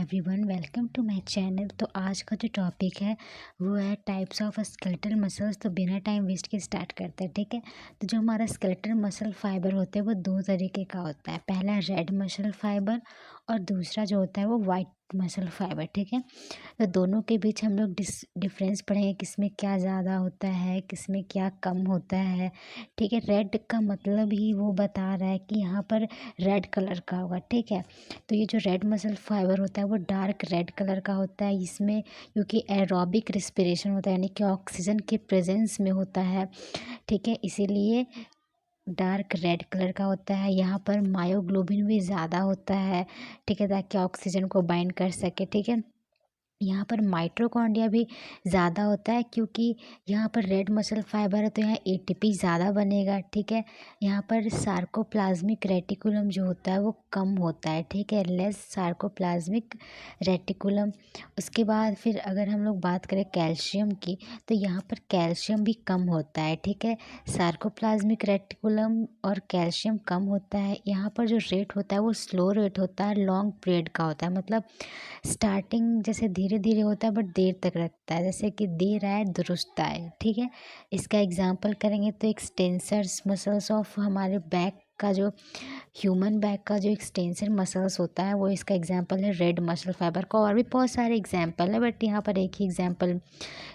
Everyone, welcome to my channel. तो आज का जो टॉपिक है वो है टाइप्स ऑफ स्केलेटल मसल्स। तो बिना टाइम वेस्ट के स्टार्ट करते हैं, ठीक है। तो जो हमारा स्केलेटल मसल फाइबर होता है वो दो तरीके का होता है। पहला रेड मसल फाइबर और दूसरा जो होता है वो वाइट मसल फाइबर, ठीक है। तो दोनों के बीच हम लोग डिफरेंस पढ़ेंगे, किसमें क्या ज़्यादा होता है, किसमें क्या कम होता है, ठीक है। रेड का मतलब ही वो बता रहा है कि यहाँ पर रेड कलर का होगा, ठीक है। तो ये जो रेड मसल फाइबर होता है वो डार्क रेड कलर का होता है। इसमें क्योंकि एरोबिक रिस्पिरेशन होता है, यानी कि ऑक्सीजन के प्रेजेंस में होता है, ठीक है, इसीलिए डार्क रेड कलर का होता है। यहाँ पर मायोग्लोबिन भी ज़्यादा होता है, ठीक है, ताकि ऑक्सीजन को बाइंड कर सके, ठीक है। यहाँ पर माइटोकॉन्ड्रिया भी ज़्यादा होता है, क्योंकि यहाँ पर रेड मसल फाइबर है तो यहाँ एटीपी ज़्यादा बनेगा, ठीक है। यहाँ पर सार्कोप्लाज्मिक रेटिकुलम जो होता है वो कम होता है, ठीक है, लेस सार्कोप्लाज्मिक रेटिकुलम। उसके बाद फिर अगर हम लोग बात करें कैल्शियम की, तो यहाँ पर कैल्शियम भी कम होता है, ठीक है। सार्कोप्लाज्मिक रेटिकुलम और कैल्शियम कम होता है। यहाँ पर जो रेट होता है वो स्लो रेट होता है, लॉन्ग पीरियड का होता है। मतलब स्टार्टिंग जैसे धीरे धीरे होता है बट देर तक रखता है, जैसे कि देर आए दुरुस्त आए, ठीक है। इसका एग्जांपल करेंगे तो एक्सटेंसर्स मसल्स ऑफ हमारे बैक का जो ह्यूमन बैक का जो एक्सटेंसर मसल्स होता है वो इसका एग्जांपल है रेड मसल फाइबर का। और भी बहुत सारे एग्जांपल है बट यहाँ पर एक ही एग्जांपल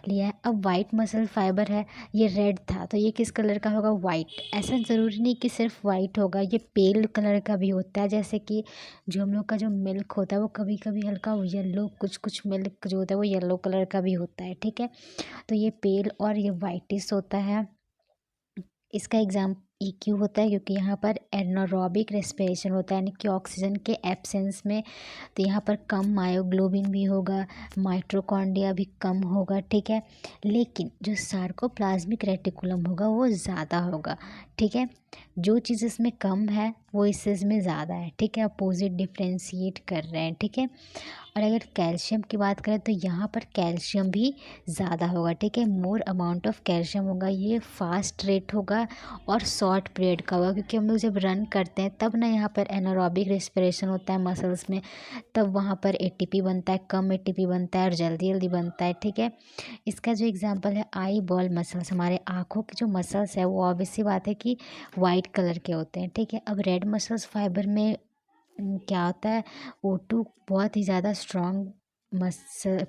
लिया है। अब वाइट मसल फाइबर है, ये रेड था तो ये किस कलर का होगा, वाइट। ऐसा ज़रूरी नहीं कि सिर्फ वाइट होगा, ये पेल कलर का भी होता है। जैसे कि जो हम लोग का जो मिल्क होता है वो कभी कभी हल्का येलो, कुछ कुछ मिल्क जो होता है वो येलो कलर का भी होता है, ठीक है। तो ये पेल और ये वाइटिश होता है। इसका एग्जाम ये क्यों होता है, क्योंकि यहाँ पर एनारोबिक रेस्पिरेशन होता है, यानी कि ऑक्सीजन के एब्सेंस में। तो यहाँ पर कम मायोग्लोबिन भी होगा, माइटोकॉन्ड्रिया भी कम होगा, ठीक है। लेकिन जो सार्कोप्लाज्मिक रेटिकुलम होगा वो ज़्यादा होगा, ठीक है। जो चीज़ इसमें कम है वो इस चीज़ में ज़्यादा है, ठीक है। अपोजिट डिफ्रेंशिएट कर रहे हैं, ठीक है। और अगर कैल्शियम की बात करें तो यहाँ पर कैल्शियम भी ज़्यादा होगा, ठीक है। मोर अमाउंट ऑफ कैल्शियम होगा, ये फास्ट रेट होगा और शॉर्ट पीरियड का होगा, क्योंकि हम लोग जब रन करते हैं तब ना यहाँ पर एनारोबिक रेस्पिरेशन होता है मसल्स में, तब वहाँ पर एटीपी बनता है, कम एटीपी बनता है और जल्दी जल्दी बनता है, ठीक है। इसका जो एग्जांपल है आई बॉल मसल्स, हमारे आँखों की जो मसल्स है वो ऑब्वियस सी बात है कि वाइट कलर के होते हैं, ठीक है। अब रेड मसल्स फाइबर में क्या होता है, O2 बहुत ही ज़्यादा स्ट्रॉन्ग मसल